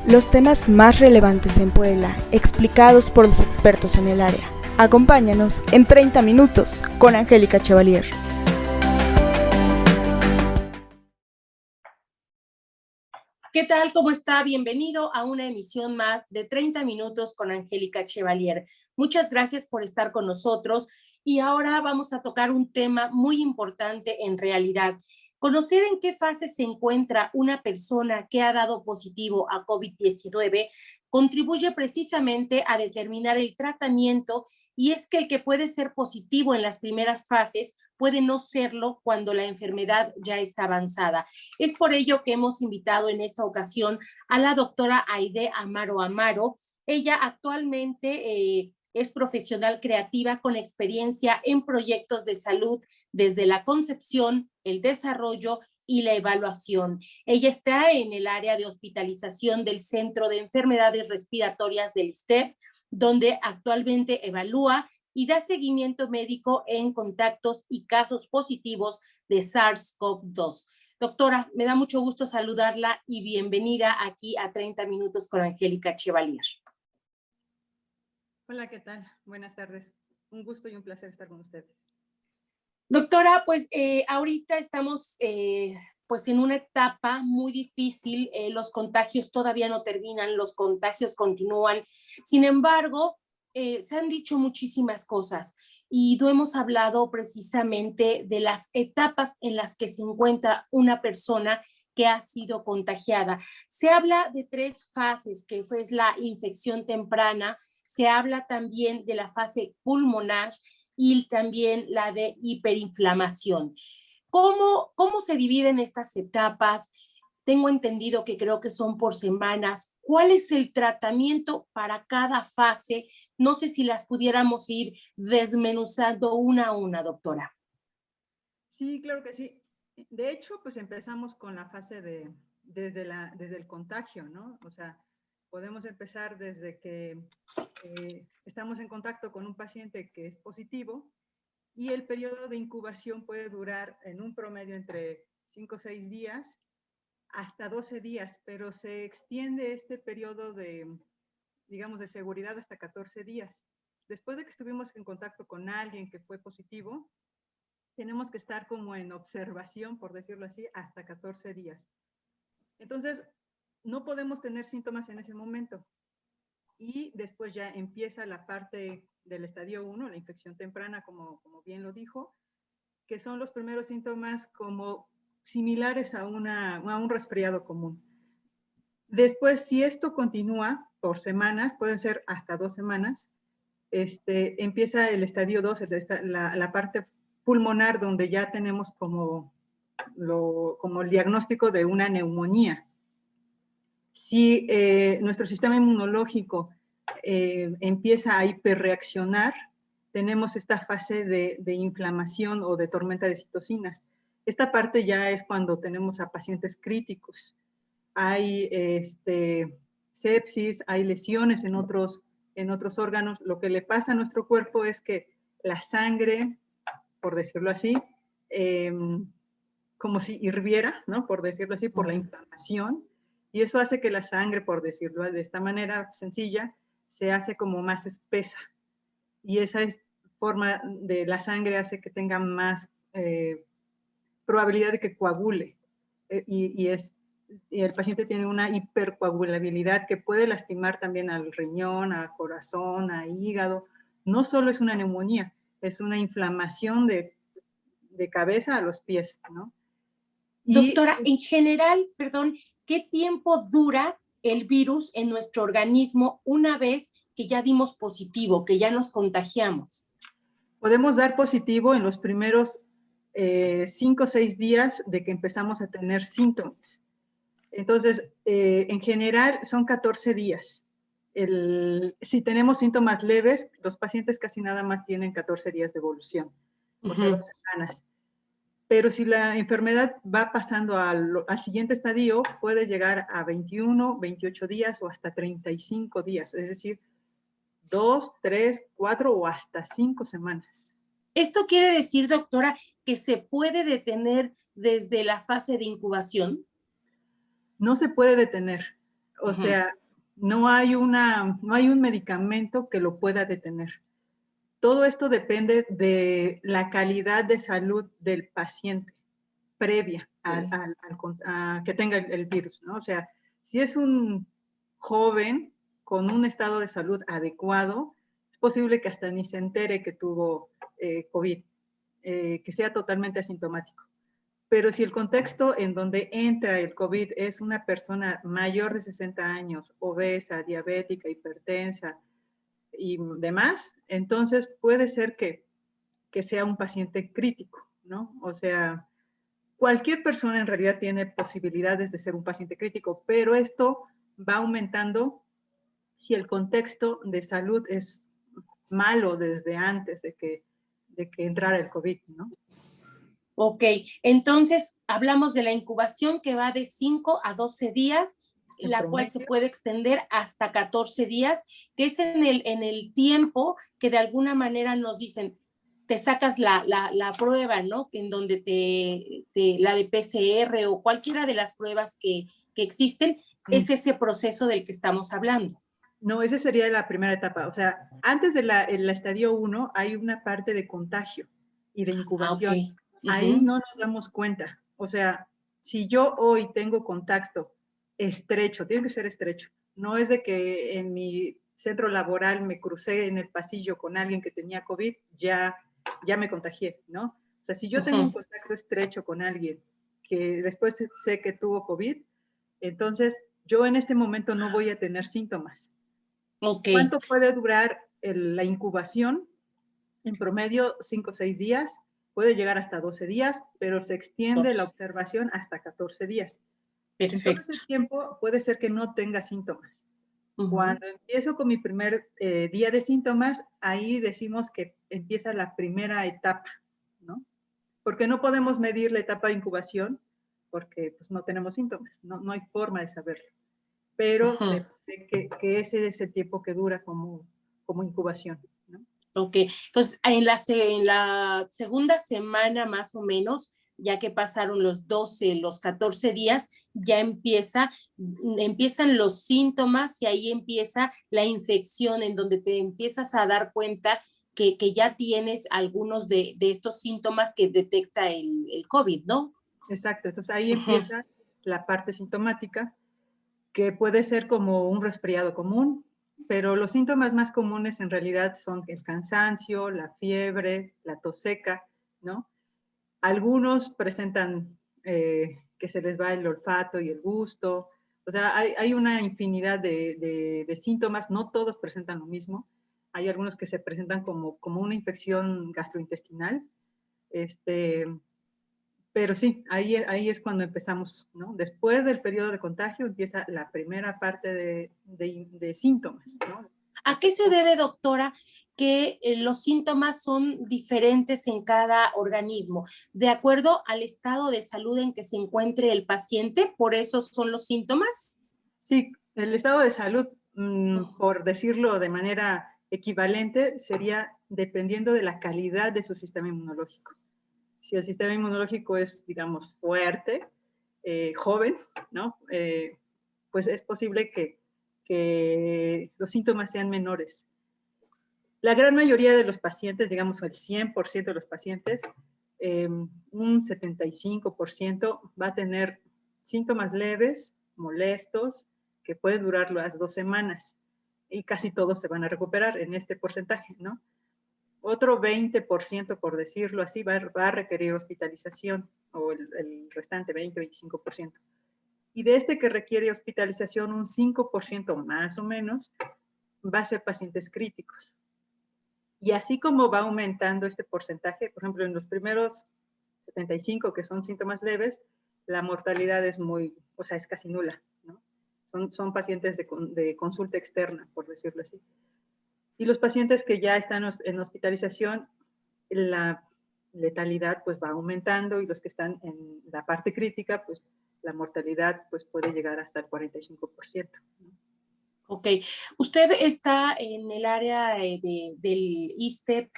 Los temas más relevantes en Puebla, explicados por los expertos en el área. Acompáñanos en 30 minutos con Angélica Chevalier. ¿Qué tal? ¿Cómo está? Bienvenido a una emisión más de 30 minutos con Angélica Chevalier. Muchas gracias por estar con nosotros y ahora vamos a tocar un tema muy importante en realidad. Conocer en qué fase se encuentra una persona que ha dado positivo a COVID-19 contribuye precisamente a determinar el tratamiento, y es que el que puede ser positivo en las primeras fases puede no serlo cuando la enfermedad ya está avanzada. Es por ello que hemos invitado en esta ocasión a la doctora Aide Amaro Amaro. Ella actualmente es profesional creativa con experiencia en proyectos de salud desde la concepción, el desarrollo y la evaluación. Ella está en el área de hospitalización del Centro de Enfermedades Respiratorias del ISSSTE, donde actualmente evalúa y da seguimiento médico en contactos y casos positivos de SARS-CoV-2. Doctora, me da mucho gusto saludarla y bienvenida aquí a 30 minutos con Angélica Chevalier. Hola, ¿qué tal? Buenas tardes. Un gusto y un placer estar con ustedes. Doctora, pues ahorita estamos pues en una etapa muy difícil. Los contagios todavía no terminan, los contagios continúan. Sin embargo, se han dicho muchísimas cosas y no hemos hablado precisamente de las etapas en las que se encuentra una persona que ha sido contagiada. Se habla de 3 fases, que es la infección temprana, se habla también de la fase pulmonar y también la de hiperinflamación. ¿Cómo se dividen estas etapas? Tengo entendido que creo que son por semanas. ¿Cuál es el tratamiento para cada fase? No sé si las pudiéramos ir desmenuzando una a una, doctora. Sí, claro que sí. De hecho, pues empezamos con la fase desde el contagio, ¿no? O sea, podemos empezar desde que estamos en contacto con un paciente que es positivo, y el periodo de incubación puede durar en un promedio entre 5 o 6 días hasta 12 días, pero se extiende este periodo digamos, de seguridad hasta 14 días. Después de que estuvimos en contacto con alguien que fue positivo, tenemos que estar como en observación, por decirlo así, hasta 14 días. Entonces, no podemos tener síntomas en ese momento. Y después ya empieza la parte del estadio 1, la infección temprana, como bien lo dijo, que son los primeros síntomas como similares a un resfriado común. Después, si esto continúa por semanas, pueden ser hasta 2 semanas, empieza el estadio 2, la parte pulmonar, donde ya tenemos como el diagnóstico de una neumonía. Si nuestro sistema inmunológico empieza a hiperreaccionar, tenemos esta fase de inflamación o de tormenta de citocinas. Esta parte ya es cuando tenemos a pacientes críticos. Hay sepsis, hay lesiones en otros órganos. Lo que le pasa a nuestro cuerpo es que la sangre, por decirlo así, como si hirviera, ¿no? Por decirlo así, por la inflamación, y eso hace que la sangre, por decirlo de esta manera sencilla, se hace como más espesa, y esa forma de la sangre hace que tenga más probabilidad de que coagule, y el paciente tiene una hipercoagulabilidad que puede lastimar también al riñón, al corazón, al hígado. No solo es una neumonía, es una inflamación de cabeza a los pies, ¿no? Doctora, en general, perdón, ¿qué tiempo dura el virus en nuestro organismo una vez que ya dimos positivo, que ya nos contagiamos? Podemos dar positivo en los primeros 5 o 6 días de que empezamos a tener síntomas. Entonces, en general son 14 días. Si tenemos síntomas leves, los pacientes casi nada más tienen 14 días de evolución, o sea, 2 semanas. Pero si la enfermedad va pasando al siguiente estadio, puede llegar a 21, 28 días o hasta 35 días, es decir, 2, 3, 4 o hasta 5 semanas. ¿Esto quiere decir, doctora, que se puede detener desde la fase de incubación? No se puede detener. O sea, no hay un medicamento que lo pueda detener. Todo esto depende de la calidad de salud del paciente previa a que tenga el virus, ¿no? O sea, si es un joven con un estado de salud adecuado, es posible que hasta ni se entere que tuvo COVID, que sea totalmente asintomático. Pero si el contexto en donde entra el COVID es una persona mayor de 60 años, obesa, diabética, hipertensa y demás, entonces puede ser que sea un paciente crítico, ¿no? O sea, cualquier persona en realidad tiene posibilidades de ser un paciente crítico, pero esto va aumentando si el contexto de salud es malo desde antes de que entrara el COVID, ¿no? Ok, entonces hablamos de la incubación que va de 5 a 12 días, la cual se puede extender hasta 14 días, que es en el tiempo que de alguna manera nos dicen, te sacas la prueba, ¿no? En donde la de PCR o cualquiera de las pruebas que existen, es ese proceso del que estamos hablando. No, esa sería la primera etapa. O sea, antes de el estadio 1 hay una parte de contagio y de incubación. Okay. Ahí no nos damos cuenta. O sea, si yo hoy tengo contacto estrecho, tiene que ser estrecho. No es de que en mi centro laboral me crucé en el pasillo con alguien que tenía COVID, ya me contagié, ¿no? O sea, si yo tengo un contacto estrecho con alguien que después sé que tuvo COVID, entonces yo en este momento no voy a tener síntomas. Okay. ¿Cuánto puede durar la incubación? En promedio, 5 o 6 días. Puede llegar hasta 12 días, pero se extiende la observación hasta 14 días. Perfecto. En todo ese tiempo puede ser que no tenga síntomas. Cuando empiezo con mi primer día de síntomas, ahí decimos que empieza la primera etapa, ¿no? Porque no podemos medir la etapa de incubación porque pues, no tenemos síntomas, no hay forma de saberlo. Pero se ve que ese es el tiempo que dura como incubación, ¿no? Ok, entonces en la segunda semana más o menos, ya que pasaron los 12, los 14 días, ya empiezan los síntomas y ahí empieza la infección en donde te empiezas a dar cuenta que ya tienes algunos de estos síntomas que detecta el COVID, ¿no? Exacto, entonces ahí empieza la parte sintomática, que puede ser como un resfriado común, pero los síntomas más comunes en realidad son el cansancio, la fiebre, la tos seca, ¿no? Algunos presentan que se les va el olfato y el gusto, o sea, hay una infinidad de síntomas, no todos presentan lo mismo, hay algunos que se presentan como una infección gastrointestinal, pero sí, ahí es cuando empezamos, ¿no? Después del periodo de contagio empieza la primera parte de síntomas, ¿no? ¿A qué se debe, doctora, que los síntomas son diferentes en cada organismo? ¿De acuerdo al estado de salud en que se encuentre el paciente? ¿Por eso son los síntomas? Sí, el estado de salud, por decirlo de manera equivalente, sería dependiendo de la calidad de su sistema inmunológico. Si el sistema inmunológico es, digamos, fuerte, joven, ¿no? Pues es posible que los síntomas sean menores. La gran mayoría de los pacientes, digamos el 100% de los pacientes, un 75% va a tener síntomas leves, molestos, que pueden durar las 2 semanas y casi todos se van a recuperar en este porcentaje, ¿no? Otro 20%, por decirlo así, va a requerir hospitalización, o el restante 20-25%. Y de este que requiere hospitalización, un 5% más o menos va a ser pacientes críticos. Y así como va aumentando este porcentaje, por ejemplo, en los primeros 75, que son síntomas leves, la mortalidad es es casi nula, ¿no? Son pacientes de consulta externa, por decirlo así. Y los pacientes que ya están en hospitalización, la letalidad pues va aumentando, y los que están en la parte crítica, pues la mortalidad pues puede llegar hasta el 45%, ¿no? Ok, usted está en el área del ISSSTE,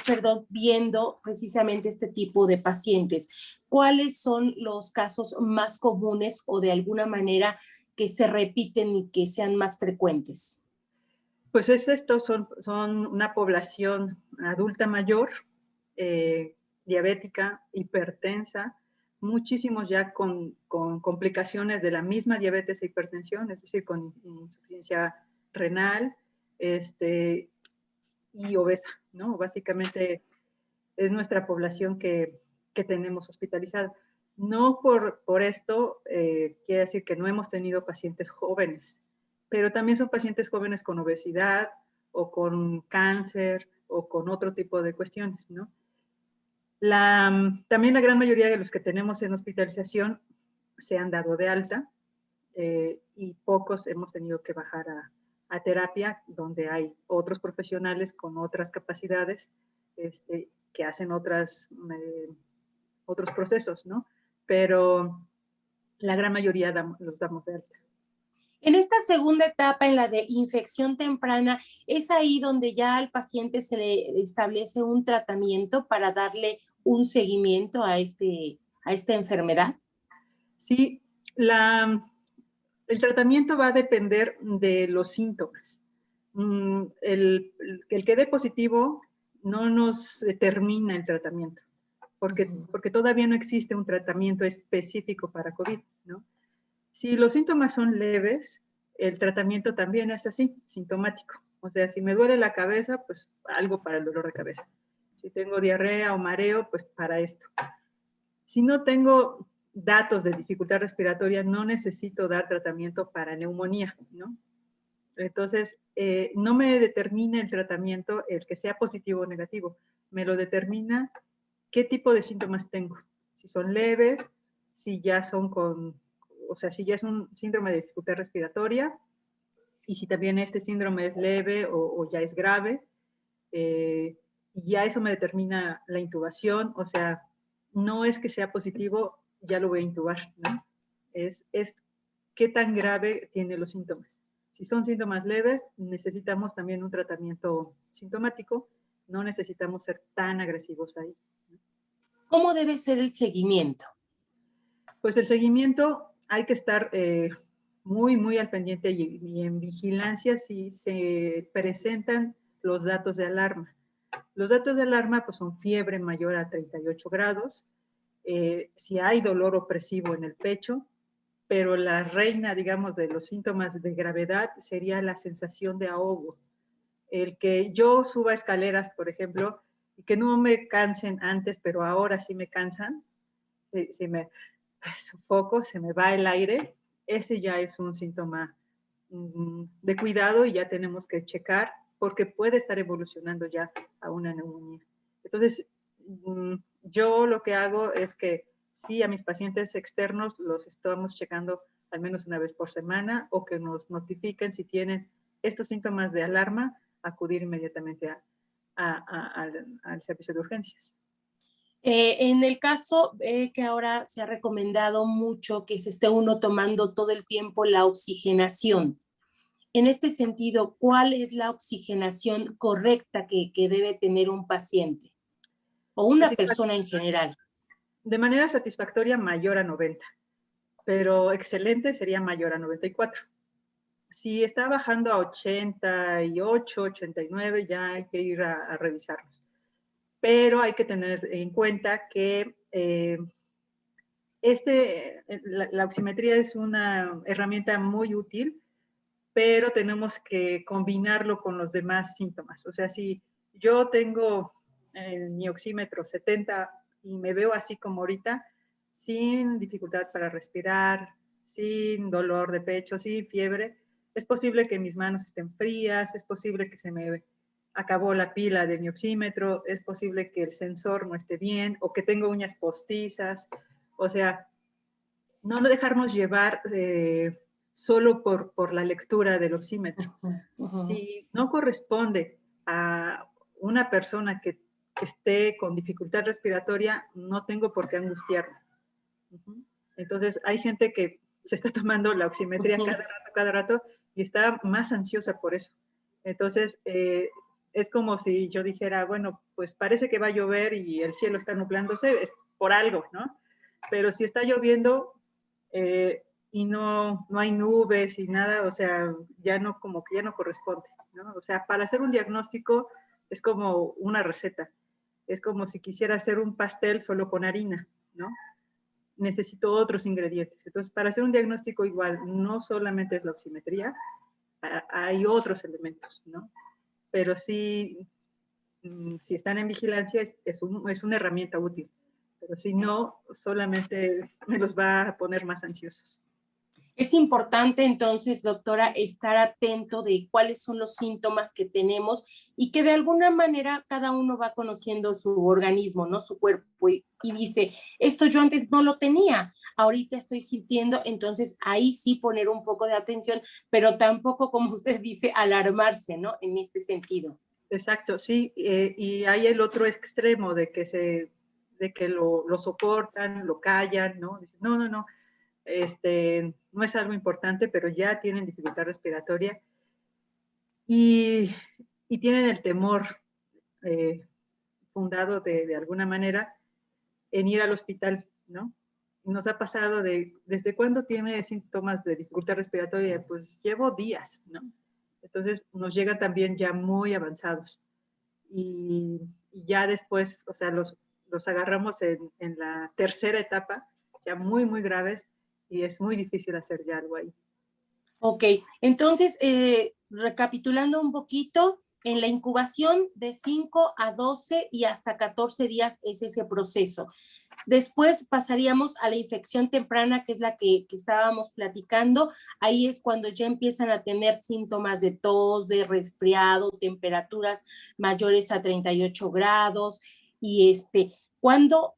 perdón, viendo precisamente este tipo de pacientes. ¿Cuáles son los casos más comunes o de alguna manera que se repiten y que sean más frecuentes? Pues es esto, son una población adulta mayor, diabética, hipertensa, muchísimos ya con complicaciones de la misma diabetes e hipertensión, es decir, con insuficiencia renal, y obesa, ¿no? Básicamente es nuestra población que tenemos hospitalizada. No por esto quiere decir que no hemos tenido pacientes jóvenes, pero también son pacientes jóvenes con obesidad o con cáncer o con otro tipo de cuestiones, ¿no? También la gran mayoría de los que tenemos en hospitalización se han dado de alta y pocos hemos tenido que bajar a terapia, donde hay otros profesionales con otras capacidades que hacen otros procesos, ¿no? Pero la gran mayoría los damos de alta. En esta segunda etapa, en la de infección temprana, ¿es ahí donde ya al paciente se le establece un tratamiento para darle un seguimiento a esta enfermedad? Sí, el tratamiento va a depender de los síntomas. El que dé positivo no nos determina el tratamiento, porque todavía no existe un tratamiento específico para COVID, ¿no? Si los síntomas son leves, el tratamiento también es así, sintomático. O sea, si me duele la cabeza, pues algo para el dolor de cabeza. Si tengo diarrea o mareo, pues para esto. Si no tengo datos de dificultad respiratoria, no necesito dar tratamiento para neumonía, ¿no? Entonces, no me determina el tratamiento el que sea positivo o negativo, me lo determina qué tipo de síntomas tengo. Si son leves, si ya son si ya es un síndrome de dificultad respiratoria, y si también este síndrome es leve o ya es grave, y ya eso me determina la intubación, o sea, no es que sea positivo, ya lo voy a intubar, ¿no? Es qué tan grave tiene los síntomas. Si son síntomas leves, necesitamos también un tratamiento sintomático, no necesitamos ser tan agresivos ahí. ¿Cómo debe ser el seguimiento? Pues el seguimiento hay que estar muy, muy al pendiente y en vigilancia si se presentan los datos de alarma. Los datos de alarma pues, son fiebre mayor a 38 grados, si hay dolor opresivo en el pecho, pero la reina, digamos, de los síntomas de gravedad sería la sensación de ahogo. El que yo suba escaleras, por ejemplo, y que no me cansen antes, pero ahora sí me cansan, si me sofoco, se me va el aire, ese ya es un síntoma de cuidado y ya tenemos que checar porque puede estar evolucionando ya a una neumonía. Entonces, yo lo que hago es que sí, a mis pacientes externos los estamos checando al menos una vez por semana o que nos notifiquen si tienen estos síntomas de alarma, acudir inmediatamente al servicio de urgencias. En el caso que ahora se ha recomendado mucho que se esté uno tomando todo el tiempo la oxigenación. En este sentido, ¿cuál es la oxigenación correcta que debe tener un paciente o una persona en general? De manera satisfactoria, mayor a 90, pero excelente sería mayor a 94. Si está bajando a 88, 89, ya hay que ir a revisarlos. Pero hay que tener en cuenta que la oximetría es una herramienta muy útil, pero tenemos que combinarlo con los demás síntomas. O sea, si yo tengo mi oxímetro 70 y me veo así como ahorita, sin dificultad para respirar, sin dolor de pecho, sin fiebre, es posible que mis manos estén frías, es posible que se me acabó la pila de mi oxímetro, es posible que el sensor no esté bien o que tengo uñas postizas. O sea, no lo dejarnos llevar solo por la lectura del oxímetro. Si no corresponde a una persona que esté con dificultad respiratoria, no tengo por qué angustiarme. Entonces, hay gente que se está tomando la oximetría cada rato y está más ansiosa por eso. Entonces, es como si yo dijera, bueno, pues parece que va a llover y el cielo está nublándose, es por algo, ¿no? Pero si está lloviendo, y no hay nubes y nada, o sea, ya no, como que ya no corresponde, ¿no? O sea, para hacer un diagnóstico es como una receta, es como si quisiera hacer un pastel solo con harina, ¿no? Necesito otros ingredientes. Entonces, para hacer un diagnóstico igual, no solamente es la oximetría, hay otros elementos, ¿no? Pero sí, si están en vigilancia, es una herramienta útil. Pero si no, solamente me los va a poner más ansiosos. Es importante entonces, doctora, estar atento de cuáles son los síntomas que tenemos y que de alguna manera cada uno va conociendo su organismo, ¿no? Su cuerpo y dice, esto yo antes no lo tenía, ahorita estoy sintiendo, entonces ahí sí poner un poco de atención, pero tampoco, como usted dice, alarmarse, ¿no? En este sentido. Exacto, sí, y hay el otro extremo de que lo soportan, lo callan, ¿no? No, no, no, no es algo importante, pero ya tienen dificultad respiratoria y, y tienen el temor fundado de alguna manera en ir al hospital, ¿no? Nos ha pasado ¿desde cuándo tiene síntomas de dificultad respiratoria? Pues llevo días, ¿no? Entonces nos llegan también ya muy avanzados y ya después, o sea, los agarramos en la tercera etapa, ya muy, muy graves y es muy difícil hacer ya algo ahí. Ok, entonces, recapitulando un poquito, en la incubación de 5 a 12 y hasta 14 días es ese proceso. Después pasaríamos a la infección temprana, que es la que estábamos platicando. Ahí es cuando ya empiezan a tener síntomas de tos, de resfriado, temperaturas mayores a 38 grados. Y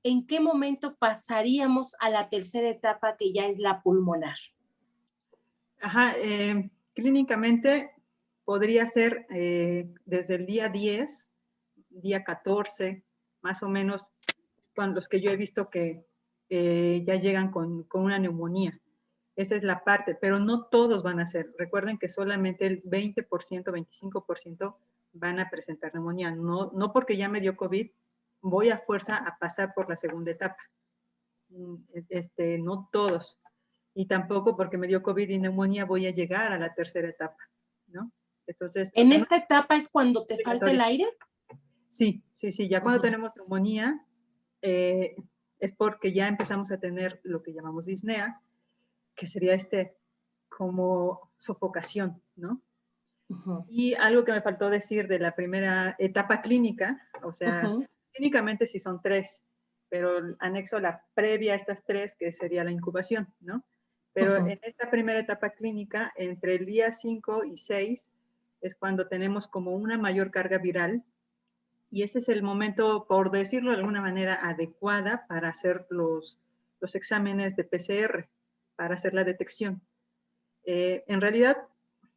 ¿en qué momento pasaríamos a la tercera etapa, que ya es la pulmonar? Ajá, clínicamente podría ser desde el día 10, día 14, más o menos, con los que yo he visto que ya llegan con una neumonía. Esa es la parte, pero no todos van a ser. Recuerden que solamente el 20%, 25% van a presentar neumonía. No, no porque ya me dio COVID, voy a fuerza a pasar por la segunda etapa. No todos. Y tampoco porque me dio COVID y neumonía voy a llegar a la tercera etapa, ¿no? Entonces, o ¿En sea, no esta etapa es cuando te es falta el obligatorio. aire? Sí, sí, sí. Ya cuando tenemos neumonía, es porque ya empezamos a tener lo que llamamos disnea, que sería como sofocación, ¿no? Y algo que me faltó decir de la primera etapa clínica, o sea, clínicamente sí son 3, pero anexo la previa a estas 3, que sería la incubación, ¿no? Pero en esta primera etapa clínica, entre el día 5 y 6, es cuando tenemos como una mayor carga viral, y ese es el momento, por decirlo de alguna manera, adecuada para hacer los exámenes de PCR, para hacer la detección. En realidad,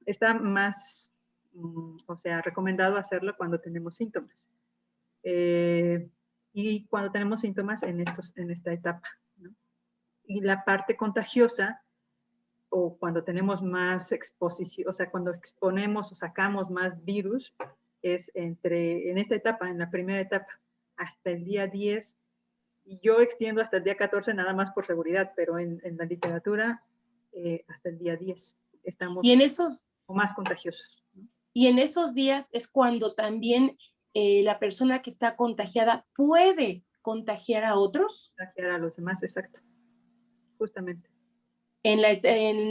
está más, o sea, recomendado hacerlo cuando tenemos síntomas. Y cuando tenemos síntomas en esta etapa, ¿no? Y la parte contagiosa, o cuando tenemos más exposición, o sea, cuando exponemos o sacamos más virus, es en esta etapa, en la primera etapa, hasta el día 10, y yo extiendo hasta el día 14 nada más por seguridad, pero en la literatura, hasta el día 10 estamos Y en esos, más contagiosos, ¿no? y en esos días es cuando también la persona que está contagiada puede contagiar a otros. Contagiar a los demás, exacto, justamente. En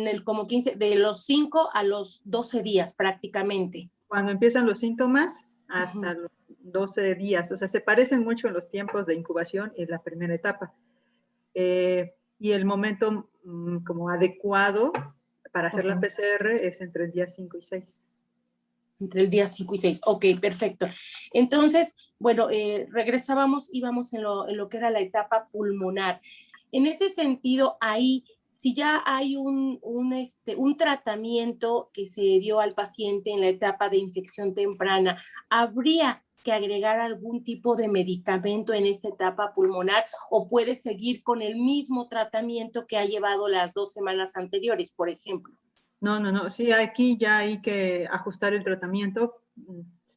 el como 15, de los 5 a los 12 días prácticamente. Cuando empiezan los síntomas, hasta los 12 días, o sea, se parecen mucho en los tiempos de incubación y la primera etapa. Y el momento como adecuado para hacer la PCR es entre el día 5 y 6. Entre el día 5 y 6. Ok, perfecto. Entonces, bueno, íbamos en lo que era la etapa pulmonar. En ese sentido, ahí, si ya hay un tratamiento que se dio al paciente en la etapa de infección temprana, ¿habría que agregar algún tipo de medicamento en esta etapa pulmonar o puede seguir con el mismo tratamiento que ha llevado las 2 semanas anteriores, por ejemplo? No, no, no. Sí, aquí ya hay que ajustar el tratamiento.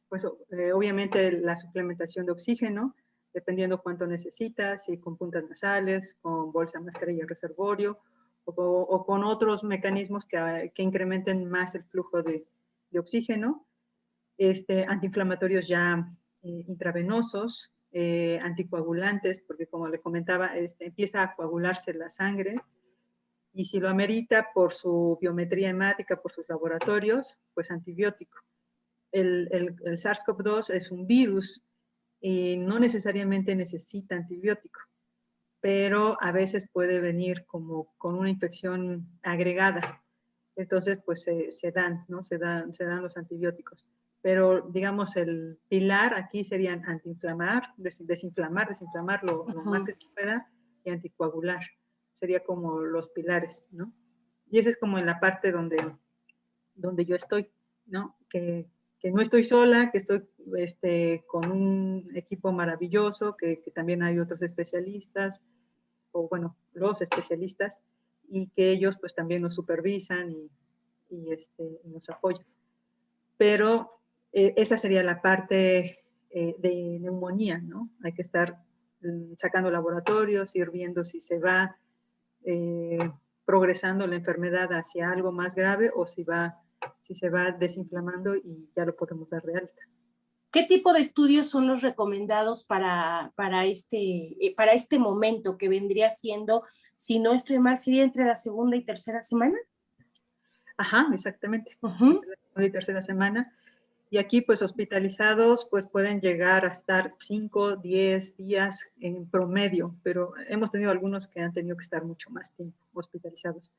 Pues obviamente la suplementación de oxígeno, dependiendo cuánto necesitas, si con puntas nasales, con bolsa, mascarilla, reservorio, o con otros mecanismos que incrementen más el flujo de oxígeno, antiinflamatorios ya intravenosos, anticoagulantes, porque como le comentaba, empieza a coagularse la sangre, y si lo amerita por su biometría hemática, por sus laboratorios, pues antibiótico. El SARS-CoV-2 es un virus y no necesariamente necesita antibiótico, pero a veces puede venir como con una infección agregada. Entonces, pues se dan, ¿no? Se dan los antibióticos. Pero, digamos, el pilar aquí serían antiinflamar, desinflamar lo más que se pueda, y anticoagular. Sería como los pilares, ¿no? Y esa es como en la parte donde yo estoy, ¿no? Que no estoy sola, que estoy con un equipo maravilloso, que también hay otros especialistas, o bueno, los especialistas, y que ellos pues también nos supervisan y nos apoyan. Pero esa sería la parte de neumonía, ¿no? Hay que estar sacando laboratorios, ir viendo si se va progresando la enfermedad hacia algo más grave o si se va desinflamando y ya lo podemos dar de alta. ¿Qué tipo de estudios son los recomendados para este momento que vendría siendo, si no estoy mal, sería entre la segunda y tercera semana? Ajá, exactamente. Entre la segunda y tercera semana. Y aquí, pues, hospitalizados, pues, pueden llegar a estar 5, 10 días en promedio, pero hemos tenido algunos que han tenido que estar mucho más tiempo hospitalizados.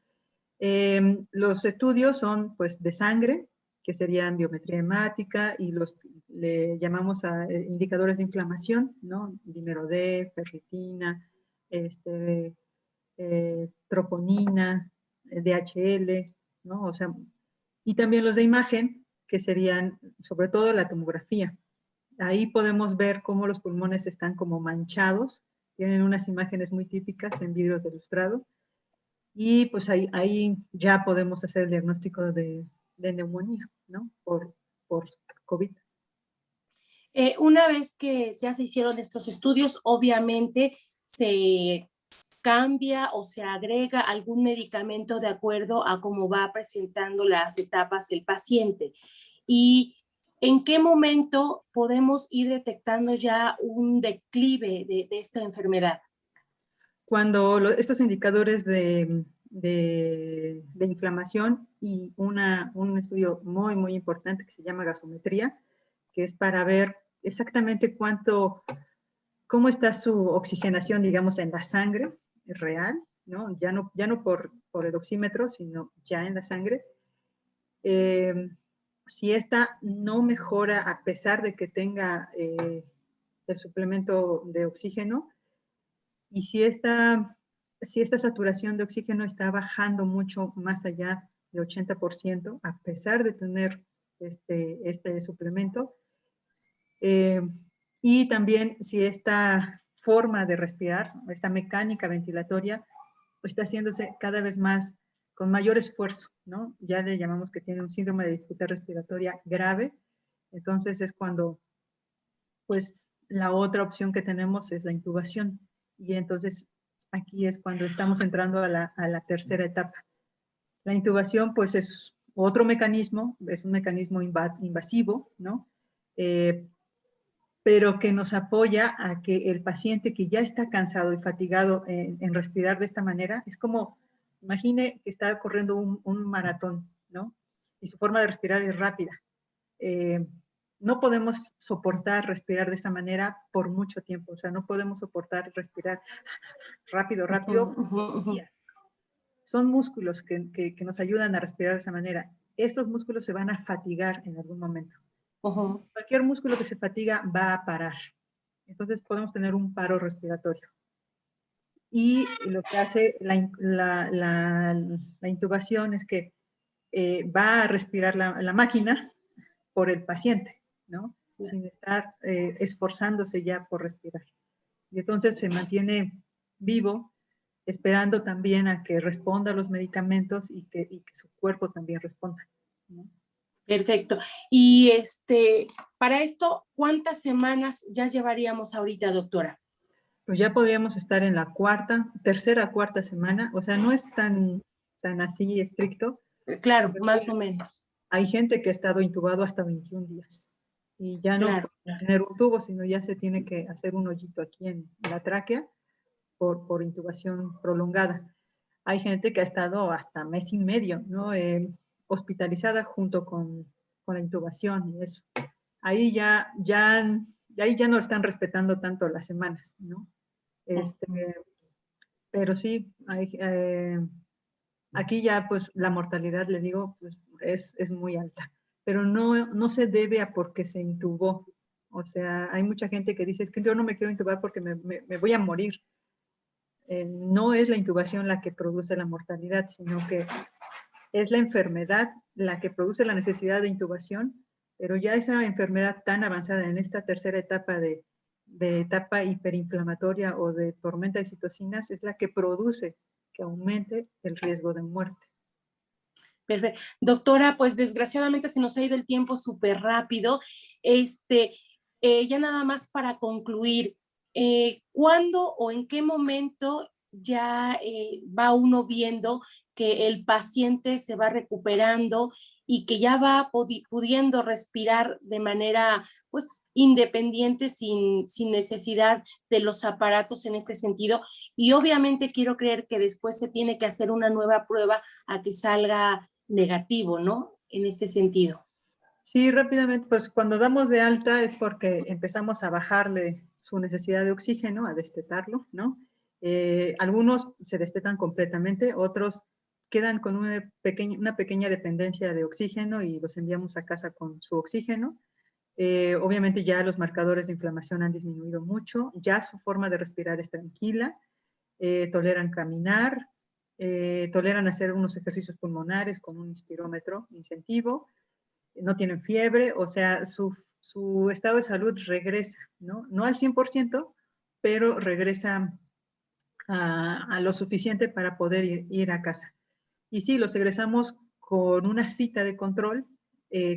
Los estudios son, pues, de sangre, que serían biometría hemática, y le llamamos a indicadores de inflamación, ¿no? Dímero D, ferritina, troponina, DHL, ¿no? O sea, y también los de imagen, que serían sobre todo la tomografía. Ahí podemos ver cómo los pulmones están como manchados, tienen unas imágenes muy típicas en vidrio de lustrado, y pues ahí ya podemos hacer el diagnóstico de neumonía, ¿no? Por COVID. Una vez que ya se hicieron estos estudios, obviamente se cambia o se agrega algún medicamento de acuerdo a cómo va presentando las etapas el paciente. ¿Y en qué momento podemos ir detectando ya un declive de esta enfermedad? Cuando estos indicadores de inflamación y un estudio muy, muy importante que se llama gasometría, que es para ver exactamente cómo está su oxigenación, digamos, en la sangre real, ¿no? Ya no por el oxímetro, sino ya en la sangre. Si esta no mejora a pesar de que tenga el suplemento de oxígeno, y si esta saturación de oxígeno está bajando mucho más allá de 80%, a pesar de tener este suplemento, y también si esta forma de respirar, esta mecánica ventilatoria, está haciéndose cada vez más con mayor esfuerzo, ¿no? Ya le llamamos que tiene un síndrome de dificultad respiratoria grave. Entonces es cuando, pues, la otra opción que tenemos es la intubación. Y entonces aquí es cuando estamos entrando a la tercera etapa. La intubación, pues, es otro mecanismo, es un mecanismo invasivo, ¿no? Pero que nos apoya a que el paciente que ya está cansado y fatigado en respirar de esta manera, es como, imagine que está corriendo un maratón, ¿no? Y su forma de respirar es rápida. No podemos soportar respirar de esa manera por mucho tiempo, o sea, no podemos soportar respirar rápido. Son músculos que nos ayudan a respirar de esa manera. Estos músculos se van a fatigar en algún momento. Cualquier músculo que se fatiga va a parar. Entonces podemos tener un paro respiratorio. Y lo que hace la intubación es que va a respirar la máquina por el paciente, ¿no? Sin estar esforzándose ya por respirar. Y entonces se mantiene vivo, esperando también a que responda a los medicamentos y que su cuerpo también responda, ¿no? Perfecto. Y para esto, ¿cuántas semanas ya llevaríamos ahorita, doctora? pues ya podríamos estar en la tercera, cuarta semana, o sea, no es tan así estricto. Claro, más o menos. Hay gente que ha estado intubado hasta 21 días y ya no Claro, puede tener un tubo, sino ya se tiene que hacer un hoyito aquí en la tráquea por intubación prolongada. Hay gente que ha estado hasta mes y medio, ¿no? Hospitalizada junto con la intubación y eso. Ahí ahí ya no están respetando tanto las semanas, ¿no? Pero sí, aquí ya pues la mortalidad, le digo, pues es muy alta, pero no se debe a porque se intubó. O sea, hay mucha gente que dice, es que yo no me quiero intubar porque me voy a morir. No es la intubación la que produce la mortalidad, sino que es la enfermedad la que produce la necesidad de intubación, pero ya esa enfermedad tan avanzada en esta tercera etapa de etapa hiperinflamatoria o de tormenta de citocinas es la que produce que aumente el riesgo de muerte. Perfecto. Doctora, pues desgraciadamente se nos ha ido el tiempo súper rápido. Ya nada más para concluir, ¿cuándo o en qué momento ya va uno viendo que el paciente se va recuperando y que ya va pudiendo respirar de manera pues independiente sin necesidad de los aparatos en este sentido? Y obviamente quiero creer que después se tiene que hacer una nueva prueba a que salga negativo, ¿no? En este sentido. Sí, rápidamente, pues cuando damos de alta es porque empezamos a bajarle su necesidad de oxígeno, a destetarlo, ¿no? Algunos se destetan completamente, otros quedan con una pequeña dependencia de oxígeno y los enviamos a casa con su oxígeno. Obviamente ya los marcadores de inflamación han disminuido mucho, ya su forma de respirar es tranquila, toleran caminar, toleran hacer unos ejercicios pulmonares con un inspirómetro incentivo, no tienen fiebre, o sea, su estado de salud regresa, ¿no? No al 100%, pero regresa a lo suficiente para poder ir a casa. Y sí, los egresamos con una cita de control,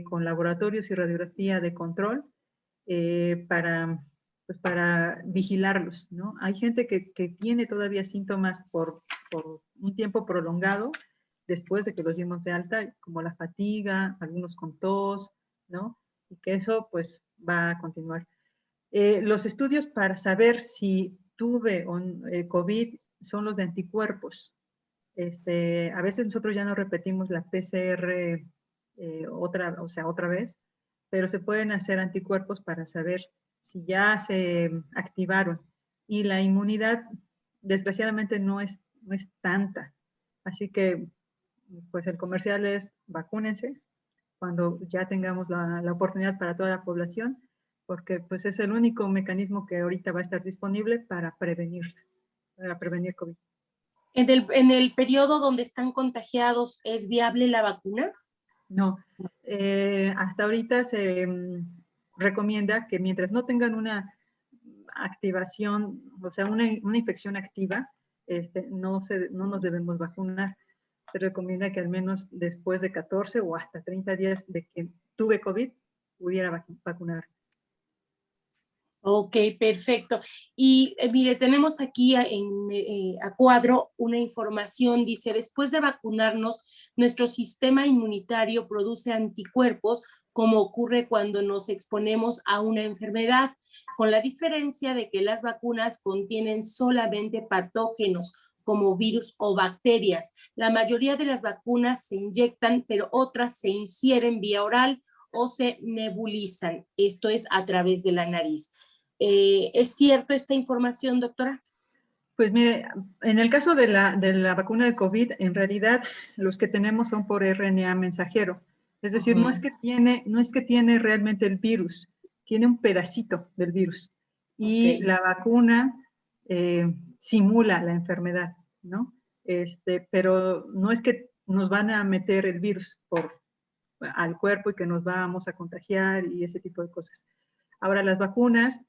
con laboratorios y radiografía de control, pues para vigilarlos, ¿no? Hay gente que tiene todavía síntomas por un tiempo prolongado después de que los dimos de alta, como la fatiga, algunos con tos, ¿no? Y que eso pues va a continuar. Los estudios para saber si tuve COVID son los de anticuerpos. A veces nosotros ya no repetimos la PCR otra vez, pero se pueden hacer anticuerpos para saber si ya se activaron. Y la inmunidad, desgraciadamente, no es tanta. Así que, pues el comercial es vacúnense cuando ya tengamos la oportunidad para toda la población, porque pues es el único mecanismo que ahorita va a estar disponible para prevenir COVID. ¿En el periodo donde están contagiados es viable la vacuna? No, hasta ahorita se recomienda que mientras no tengan una activación, o sea, una infección activa, no nos debemos vacunar. Se recomienda que al menos después de 14 o hasta 30 días de que tuve COVID, pudiera vacunar. Ok, perfecto. Y mire, tenemos aquí a cuadro una información, dice, después de vacunarnos, nuestro sistema inmunitario produce anticuerpos, como ocurre cuando nos exponemos a una enfermedad, con la diferencia de que las vacunas contienen solamente patógenos, como virus o bacterias. La mayoría de las vacunas se inyectan, pero otras se ingieren vía oral o se nebulizan. Esto es a través de la nariz. ¿Es cierto esta información, doctora? Pues mire, en el caso de la vacuna de COVID, en realidad los que tenemos son por RNA mensajero. Es decir, no es que tiene realmente el virus, tiene un pedacito del virus. Y la vacuna simula la enfermedad, ¿no? Pero no es que nos van a meter el virus al cuerpo y que nos vamos a contagiar y ese tipo de cosas. Ahora, las vacunas,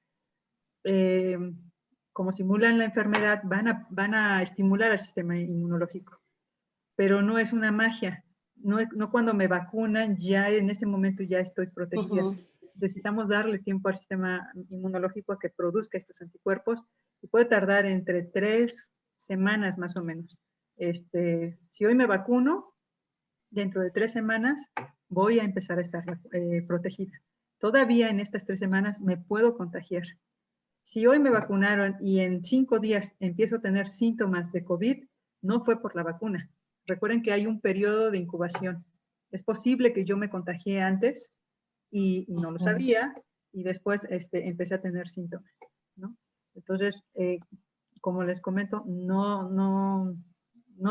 como simulan la enfermedad, van a estimular al sistema inmunológico. Pero no es una magia. No cuando me vacunan, ya en este momento ya estoy protegida. Necesitamos darle tiempo al sistema inmunológico a que produzca estos anticuerpos y puede tardar entre 3 semanas más o menos. Si hoy me vacuno, dentro de 3 semanas voy a empezar a estar protegida. Todavía en estas 3 semanas me puedo contagiar. Si hoy me vacunaron y en 5 días empiezo a tener síntomas de COVID, no fue por la vacuna. Recuerden que hay un periodo de incubación. Es posible que yo me contagié antes y no lo sabía, y después empecé a tener síntomas, ¿no? Entonces, como les comento, no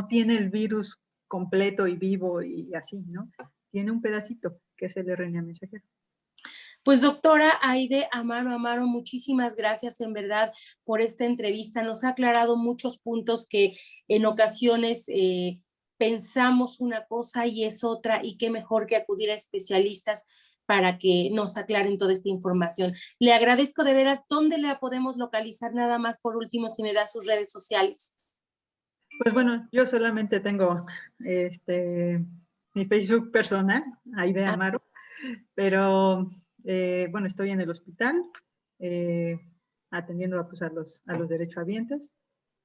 tiene el virus completo y vivo y así, ¿no? Tiene un pedacito, que es el RNA mensajero. Pues doctora Aide Amaro, muchísimas gracias en verdad por esta entrevista. Nos ha aclarado muchos puntos que en ocasiones pensamos una cosa y es otra, y qué mejor que acudir a especialistas para que nos aclaren toda esta información. Le agradezco de veras. ¿Dónde la podemos localizar? Nada más por último, si me da sus redes sociales. Pues bueno, yo solamente tengo mi Facebook personal, Aide Amaro, pero bueno, estoy en el hospital atendiendo pues, a los derechohabientes,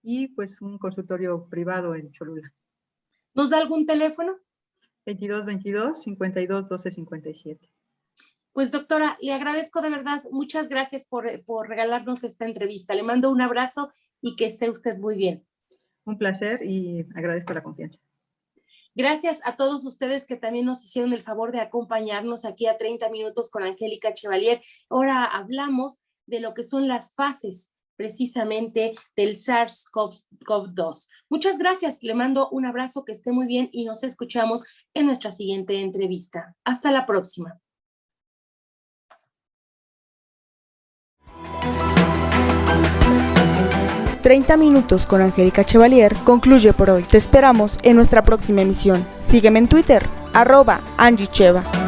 y pues un consultorio privado en Cholula. ¿Nos da algún teléfono? 2222-521257. Pues doctora, le agradezco de verdad. Muchas gracias por regalarnos esta entrevista. Le mando un abrazo y que esté usted muy bien. Un placer y agradezco la confianza. Gracias a todos ustedes que también nos hicieron el favor de acompañarnos aquí a 30 minutos con Angélica Chevalier. Ahora hablamos de lo que son las fases precisamente del SARS-CoV-2. Muchas gracias, le mando un abrazo, que esté muy bien y nos escuchamos en nuestra siguiente entrevista. Hasta la próxima. «30 minutos con Angélica Chevalier» concluye por hoy. Te esperamos en nuestra próxima emisión. Sígueme en Twitter, @AngieCheva.